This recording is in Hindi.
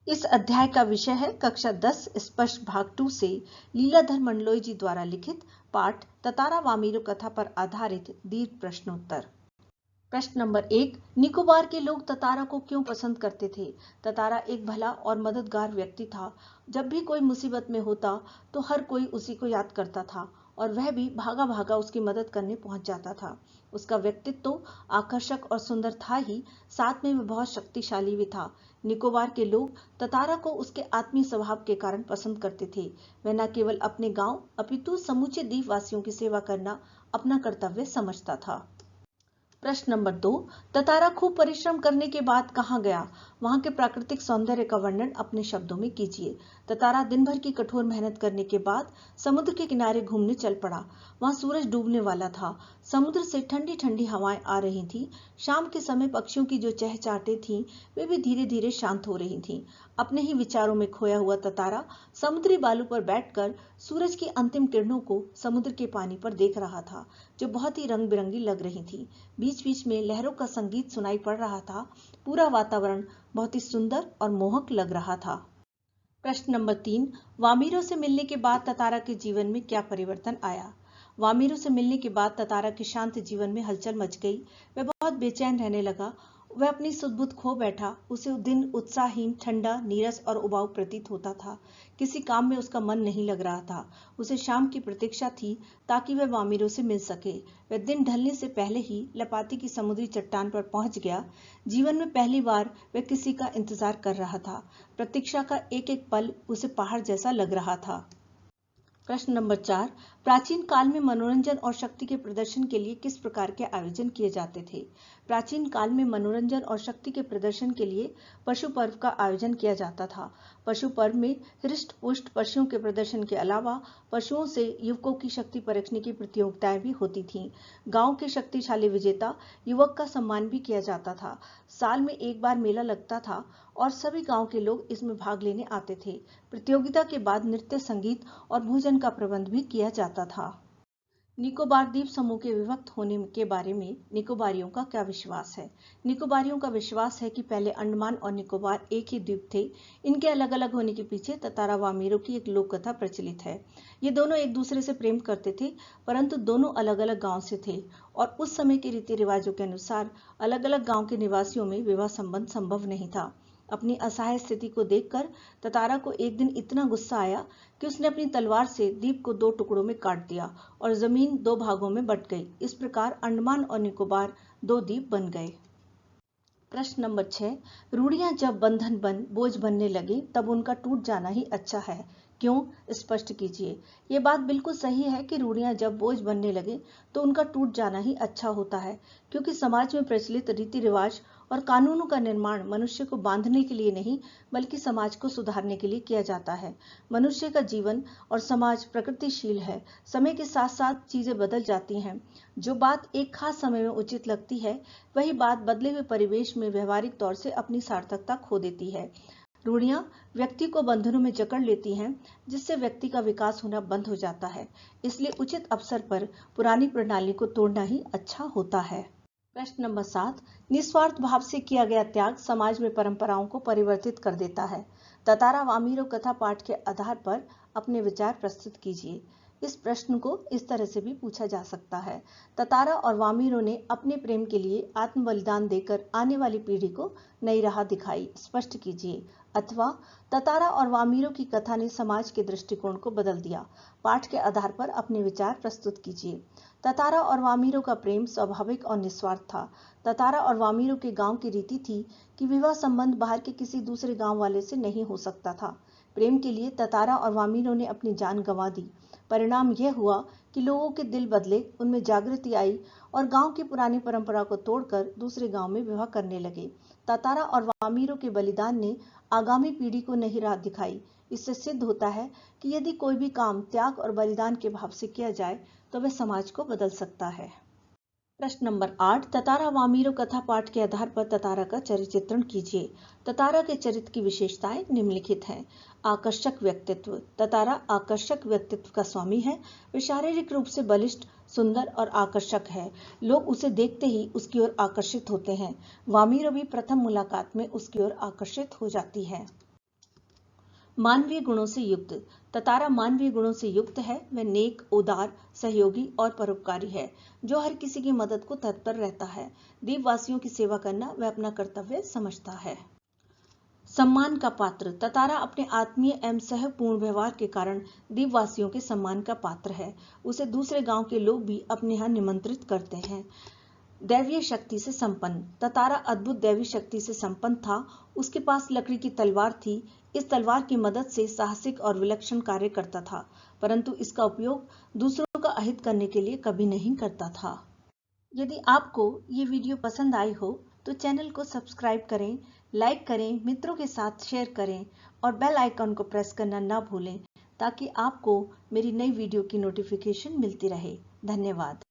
इस अध्याय का विषय है कक्षा 10 स्पष्ट भाग 2 से लीलाधर मंडलोई जी द्वारा लिखित पाठ ततारा वामीरो कथा पर आधारित दीर्घ प्रश्नोत्तर। प्रश्न नंबर 1, निकोबार के लोग ततारा को क्यों पसंद करते थे? ततारा एक भला और मददगार व्यक्ति था। जब भी कोई मुसीबत में होता तो हर कोई उसी को याद करता था और वह भी भागा भागा उसकी मदद करने पहुंच जाता था। उसका व्यक्तित्व तो आकर्षक और सुंदर था ही, साथ में वह बहुत शक्तिशाली भी था। निकोबार के लोग ततारा को उसके आत्मीय स्वभाव के कारण पसंद करते थे। वह न केवल अपने गांव अपितु समूचे द्वीपवासियों की सेवा करना अपना कर्तव्य समझता था। प्रश्न नंबर 2, ततारा खूब परिश्रम करने के बाद कहाँ गया? वहां के प्राकृतिक सौंदर्य का वर्णन अपने शब्दों में कीजिए। ततारा दिन भर की कठोर मेहनत करने के बाद समुद्र के किनारे घूमने चल पड़ा। वहां सूरज डूबने वाला था। समुद्र से ठंडी ठंडी हवाएं आ रही थीं। शाम के समय पक्षियों की जो चहचहाटें थीं वे भी धीरे धीरे शांत हो रही थीं। अपने ही विचारों में खोया हुआ ततारा समुद्री बालू पर बैठकर सूरज की अंतिम किरणों को समुद्र के पानी पर देख रहा था, जो बहुत ही रंग बिरंगी लग रही थी। बीच बीच में लहरों का संगीत सुनाई पड़ रहा था। पूरा वातावरण बहुत ही सुंदर और मोहक लग रहा था। प्रश्न नंबर 3, वामीरो से मिलने के बाद ततारा के जीवन में क्या परिवर्तन आया? वामीरो से मिलने के बाद ततारा के शांत जीवन में हलचल मच गई। वह बहुत बेचैन रहने लगा। वह अपनी सुध-बुध खो बैठा। उसे दिन उत्साहहीन, ठंडा, नीरस और उबाऊ प्रतीत होता था। किसी काम में उसका मन नहीं लग रहा था। उसे शाम की प्रतीक्षा थी ताकि वह वामीरो से मिल सके। वह दिन ढलने से पहले ही लपाती की समुद्री चट्टान पर पहुंच गया। जीवन में पहली बार वह किसी का इंतजार कर रहा था। प्रतीक्षा का एक एक पल उसे पहाड़ जैसा लग रहा था। प्रश्न नंबर 4, प्राचीन काल में मनोरंजन और शक्ति के प्रदर्शन के लिए किस प्रकार के आयोजन किए जाते थे? प्राचीन काल में मनोरंजन और शक्ति के प्रदर्शन के लिए पशु पर्व का आयोजन किया जाता था। पशु पर्व में हृष्ट पुष्ट पशुओं के प्रदर्शन के अलावा पशुओं से युवकों की शक्ति परखने की प्रतियोगिताएं भी होती थीं। गांव के शक्तिशाली विजेता युवक का सम्मान भी किया जाता था। साल में एक बार मेला लगता था और सभी गांव के लोग इसमें भाग लेने आते थे। प्रतियोगिता के बाद नृत्य, संगीत और भोजन का प्रबंध भी किया जाता था। निकोबार द्वीप समूह के विभक्त होने के बारे में निकोबारियों का क्या विश्वास है? निकोबारियों का विश्वास है कि पहले अंडमान और निकोबार एक ही द्वीप थे। इनके अलग अलग होने के पीछे ततारा वामीरो की एक लोक कथा प्रचलित है। ये दोनों एक दूसरे से प्रेम करते थे, परंतु दोनों अलग अलग गांव से थे और उस समय के रीति रिवाजों के अनुसार अलग अलग गांव के निवासियों में विवाह संबंध संभव नहीं था। अपनी असहाय स्थिति को देखकर ततारा को एक दिन इतना गुस्सा आया कि उसने अपनी तलवार से द्वीप को 2 टुकड़ों में काट दिया और जमीन 2 भागों में बंट गई। इस प्रकार अंडमान और निकोबार 2 द्वीप बन गए। प्रश्न नंबर 6, रूढ़ियां जब बंधन बन बोझ बनने लगे तब उनका टूट जाना ही अच्छा है। क्यों? स्पष्ट कीजिए। ये बात बिल्कुल सही है कि रूढ़ियां जब बोझ बनने लगे तो उनका टूट जाना ही अच्छा होता है, क्योंकि समाज में प्रचलित रीति रिवाज और कानूनों का निर्माण मनुष्य को बांधने के लिए नहीं बल्कि समाज को सुधारने के लिए किया जाता है। मनुष्य का जीवन और समाज प्रगतिशील है। समय के साथ साथ चीजें बदल जाती हैं। जो बात एक खास समय में उचित लगती है वही बात बदले हुए परिवेश में व्यवहारिक तौर से अपनी सार्थकता खो देती है। रूढ़ियां व्यक्ति को बंधनों में जकड़ लेती हैं, जिससे व्यक्ति का विकास होना बंद हो जाता है। इसलिए उचित अवसर पर पुरानी प्रणाली को तोड़ना ही अच्छा होता है। प्रश्न नंबर 7, निस्वार्थ भाव से किया गया त्याग समाज में परंपराओं को परिवर्तित कर देता है। ततारा वामीरो कथा पाठ के आधार पर अपने विचार प्रस्तुत कीजिए। इस प्रश्न को इस तरह से भी पूछा जा सकता है। ततारा और वामीरो ने अपने प्रेम के लिए आत्म बलिदान देकर आने वाली पीढ़ी को नई राह दिखाई। स्पष्ट कीजिए। अथवा ततारा और वामीरो की कथा ने समाज के दृष्टिकोण को बदल दिया। पाठ के आधार पर अपने विचार प्रस्तुत कीजिए। ततारा और वामीरो का प्रेम स्वाभाविक और निस्वार्थ था। ततारा और वामीरो के गांव की रीति थी कि विवाह संबंध बाहर के किसी दूसरे गांव वाले से नहीं हो सकता था। प्रेम के लिए ततारा और वामीरो ने अपनी जान गंवा दी। परिणाम यह हुआ कि लोगों के दिल बदले, उनमें जागृति आई और गांव की पुरानी परंपरा को तोड़कर दूसरे गांव में विवाह करने लगे। ततारा और वामीरो के बलिदान ने आगामी पीढ़ी को नई राह दिखाई। इससे सिद्ध होता है कि यदि कोई भी काम त्याग और बलिदान के भाव से किया जाए तो वह समाज को बदल सकता है। प्रश्न नंबर 8, ततारा वामीरो कथा पाठ के आधार पर ततारा का चरित्र चित्रण कीजिए। ततारा के चरित्र की विशेषताएं निम्नलिखित हैं। आकर्षक व्यक्तित्व। ततारा आकर्षक व्यक्तित्व का स्वामी है। वह शारीरिक रूप से बलिष्ठ, सुंदर और आकर्षक है। लोग उसे देखते ही उसकी ओर आकर्षित होते हैं। वामीरो भी प्रथम मुलाकात में उसकी ओर आकर्षित हो जाती है। मानवीय गुणों से युक्त। ततारा मानवीय गुणों से युक्त है। वह नेक, उदार, सहयोगी और परोपकारी है, जो हर किसी की मदद को तत्पर रहता है। द्वीपवासियों की सेवा करना वह अपना कर्तव्य समझता है। सम्मान का पात्र। ततारा अपने आत्मीय एवं सहपूर्ण व्यवहार के कारण द्वीपवासियों के सम्मान का पात्र है। उसे दूसरे गांव के लोग भी अपने यहाँ निमंत्रित करते हैं। दैवीय शक्ति से संपन्न। ततारा अद्भुत दैवी शक्ति से संपन्न था। उसके पास लकड़ी की तलवार थी। इस तलवार की मदद से साहसिक और विलक्षण कार्य करता था, परंतु इसका उपयोग दूसरों का अहित करने के लिए कभी नहीं करता था। यदि आपको ये वीडियो पसंद आई हो तो चैनल को सब्सक्राइब करें, लाइक करें, मित्रों के साथ शेयर करें और बेल आइकन को प्रेस करना ना भूलें, ताकि आपको मेरी नई वीडियो की नोटिफिकेशन मिलती रहे। धन्यवाद।